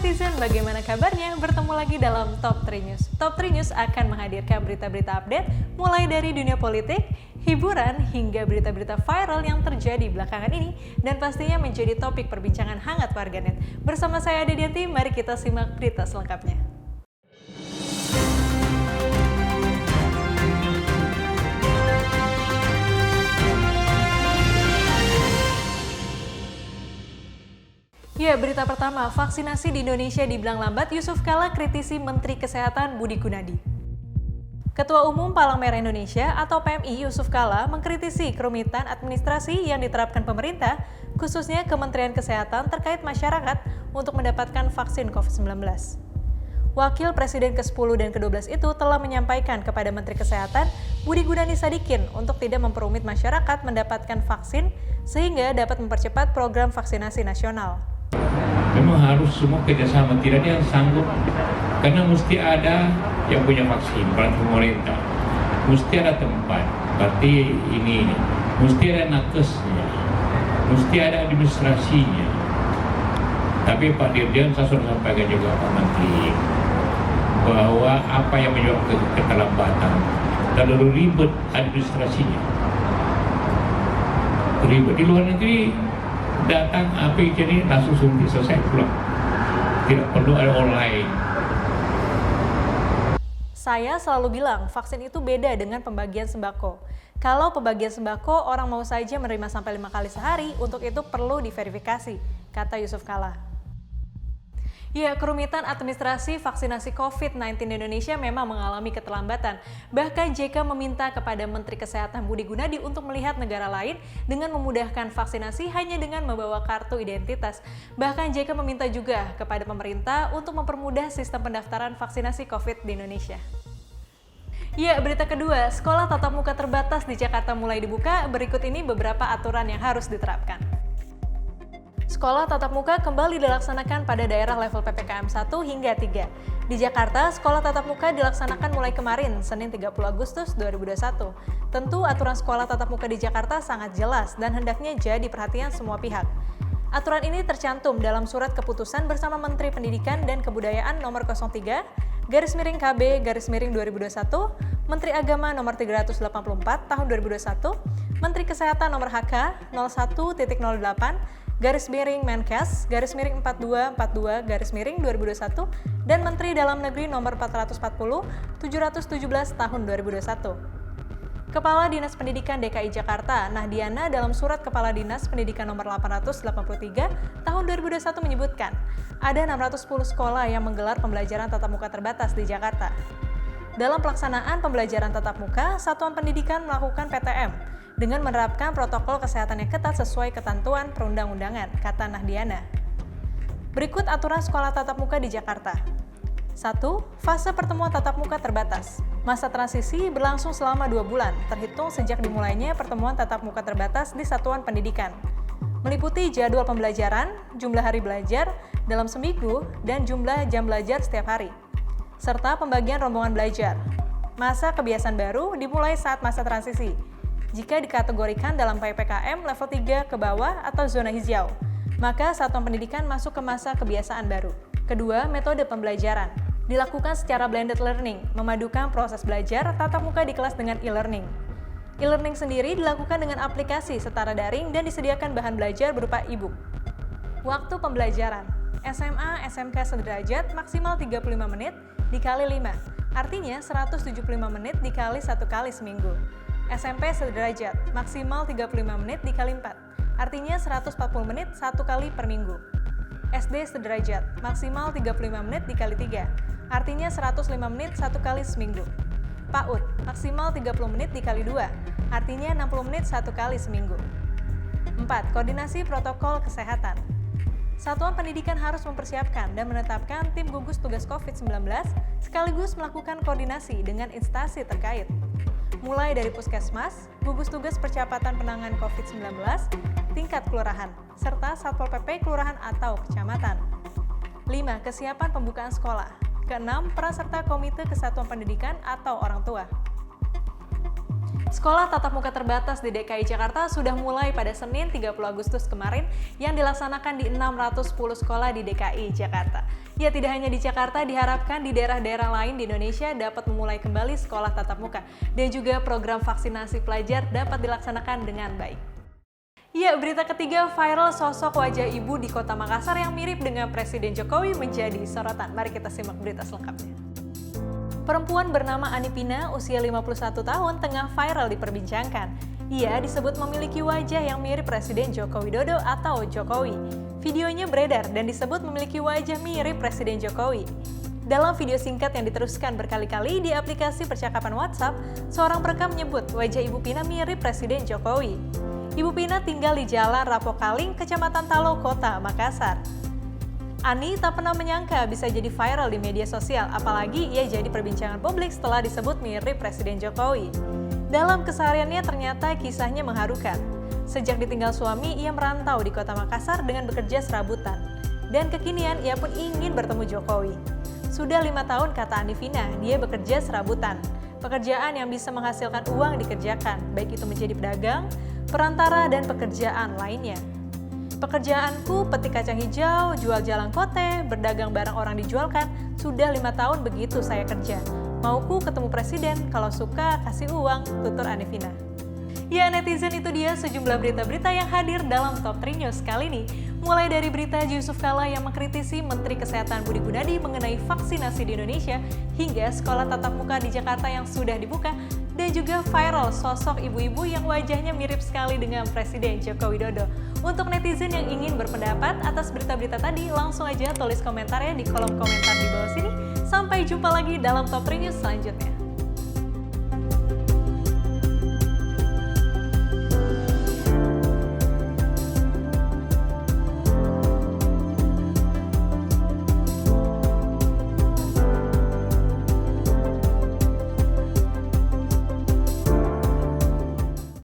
netizen, bagaimana kabarnya? Bertemu lagi dalam Top 3 News. Top 3 News akan menghadirkan berita-berita update mulai dari dunia politik, hiburan, hingga berita-berita viral yang terjadi belakangan ini dan pastinya menjadi topik perbincangan hangat warganet. Bersama saya Dedianti, mari kita simak berita selengkapnya. Ya, berita pertama, vaksinasi di Indonesia dibilang lambat, Yusuf Kala kritisi Menteri Kesehatan Budi Gunadi. Ketua Umum Palang Merah Indonesia atau PMI Yusuf Kala mengkritisi kerumitan administrasi yang diterapkan pemerintah, khususnya Kementerian Kesehatan terkait masyarakat untuk mendapatkan vaksin COVID-19. Wakil Presiden ke-10 dan ke-12 itu telah menyampaikan kepada Menteri Kesehatan Budi Gunadi Sadikin untuk tidak memperumit masyarakat mendapatkan vaksin sehingga dapat mempercepat program vaksinasi nasional. Memang harus semua kerjasama, tidak ada yang sanggup, karena mesti ada yang punya vaksin, peran pemerintah, mesti ada tempat, berarti ini, mesti ada nakesnya, mesti ada administrasinya. Tapi Pak Dirjen, saya sudah sampaikan juga Pak Menteri, bahwa apa yang menyebabkan keterlambatan, terlalu ribet administrasinya. Ribet di luar negeri, datang api jadi langsung suntik selesai pulang, tidak perlu ada online. Saya selalu bilang vaksin itu beda dengan pembagian sembako. Kalau pembagian sembako orang mau saja menerima sampai 5 kali sehari, untuk itu perlu diverifikasi, kata Yusuf Kala. Ya, kerumitan administrasi vaksinasi COVID-19 di Indonesia memang mengalami keterlambatan. Bahkan JK meminta kepada Menteri Kesehatan Budi Gunadi untuk melihat negara lain dengan memudahkan vaksinasi hanya dengan membawa kartu identitas. Bahkan JK meminta juga kepada pemerintah untuk mempermudah sistem pendaftaran vaksinasi COVID di Indonesia. Ya, berita kedua, sekolah tatap muka terbatas di Jakarta mulai dibuka. Berikut ini beberapa aturan yang harus diterapkan. Sekolah tatap muka kembali dilaksanakan pada daerah level PPKM 1 hingga 3. Di Jakarta, sekolah tatap muka dilaksanakan mulai kemarin, Senin 30 Agustus 2021. Tentu aturan sekolah tatap muka di Jakarta sangat jelas dan hendaknya jadi perhatian semua pihak. Aturan ini tercantum dalam surat keputusan bersama Menteri Pendidikan dan Kebudayaan nomor 03/KB/2021, Menteri Agama nomor 384 tahun 2021, Menteri Kesehatan nomor HK 01.08/Menkes/4242/2021 dan Menteri Dalam Negeri nomor 440/717 tahun 2021. Kepala Dinas Pendidikan DKI Jakarta, Nahdiana, dalam surat Kepala Dinas Pendidikan nomor 883 tahun 2021 menyebutkan, ada 610 sekolah yang menggelar pembelajaran tatap muka terbatas di Jakarta. Dalam pelaksanaan pembelajaran tatap muka, Satuan Pendidikan melakukan PTM dengan menerapkan protokol kesehatan yang ketat sesuai ketentuan perundang-undangan, kata Nahdiana. Berikut aturan sekolah tatap muka di Jakarta. 1. Fase pertemuan tatap muka terbatas. Masa transisi berlangsung selama 2 bulan, terhitung sejak dimulainya pertemuan tatap muka terbatas di Satuan Pendidikan. Meliputi jadwal pembelajaran, jumlah hari belajar dalam seminggu, dan jumlah jam belajar setiap hari, serta pembagian rombongan belajar. Masa kebiasaan baru dimulai saat masa transisi, jika dikategorikan dalam PPKM level 3 ke bawah atau zona hijau, maka Satuan Pendidikan masuk ke masa kebiasaan baru. Kedua, metode pembelajaran. Dilakukan secara blended learning, memadukan proses belajar tatap muka di kelas dengan e-learning. E-learning sendiri dilakukan dengan aplikasi setara daring dan disediakan bahan belajar berupa e-book. Waktu pembelajaran. SMA, SMK sederajat maksimal 35 menit dikali 5, artinya 175 menit dikali 1 kali seminggu. SMP sederajat, maksimal 35 menit dikali 4, artinya 140 menit 1 kali per minggu. SD sederajat, maksimal 35 menit dikali 3, artinya 105 menit 1 kali seminggu. PAUD, maksimal 30 menit dikali 2, artinya 60 menit 1 kali seminggu. 4. Koordinasi protokol kesehatan. Satuan Pendidikan harus mempersiapkan dan menetapkan tim gugus tugas COVID-19 sekaligus melakukan koordinasi dengan instansi terkait, mulai dari puskesmas, gugus tugas percepatan penanganan COVID-19, tingkat kelurahan, serta Satpol PP kelurahan atau kecamatan. 5. Kesiapan pembukaan sekolah. Ke-6. Peran serta Komite Kesatuan Pendidikan atau orang tua. Sekolah tatap muka terbatas di DKI Jakarta sudah mulai pada Senin 30 Agustus kemarin yang dilaksanakan di 610 sekolah di DKI Jakarta. Ya, tidak hanya di Jakarta, diharapkan di daerah-daerah lain di Indonesia dapat memulai kembali sekolah tatap muka dan juga program vaksinasi pelajar dapat dilaksanakan dengan baik. Ya, berita ketiga, viral sosok wajah ibu di Kota Makassar yang mirip dengan Presiden Jokowi menjadi sorotan. Mari kita simak berita selengkapnya. Perempuan bernama Anipina, usia 51 tahun, tengah viral diperbincangkan. Ia disebut memiliki wajah yang mirip Presiden Joko Widodo atau Jokowi. Videonya beredar dan disebut memiliki wajah mirip Presiden Jokowi. Dalam video singkat yang diteruskan berkali-kali di aplikasi percakapan WhatsApp, seorang perekam menyebut wajah Ibu Pina mirip Presiden Jokowi. Ibu Pina tinggal di Jalan Rapokaling, Kecamatan Talo, Kota Makassar. Ani tak pernah menyangka bisa jadi viral di media sosial, apalagi ia jadi perbincangan publik setelah disebut mirip Presiden Jokowi. Dalam kesehariannya ternyata kisahnya mengharukan. Sejak ditinggal suami, ia merantau di Kota Makassar dengan bekerja serabutan. Dan kekinian ia pun ingin bertemu Jokowi. Sudah 5 tahun, kata Anifina, dia bekerja serabutan. Pekerjaan yang bisa menghasilkan uang dikerjakan, baik itu menjadi pedagang, perantara, dan pekerjaan lainnya. Pekerjaanku petik kacang hijau, jual jalan kote, berdagang barang orang dijualkan, sudah 5 tahun begitu saya kerja. Mauku ketemu presiden, kalau suka kasih uang, tutur Anifina. Ya netizen, itu dia sejumlah berita-berita yang hadir dalam Top 3 News kali ini. Mulai dari berita Yusuf Kala yang mengkritisi Menteri Kesehatan Budi Gunadi mengenai vaksinasi di Indonesia, hingga sekolah tatap muka di Jakarta yang sudah dibuka, dan juga viral sosok ibu-ibu yang wajahnya mirip sekali dengan Presiden Joko Widodo. Untuk netizen yang ingin berpendapat atas berita-berita tadi, langsung aja tulis komentarnya di kolom komentar di bawah sini. Sampai jumpa lagi dalam Top 3 News selanjutnya.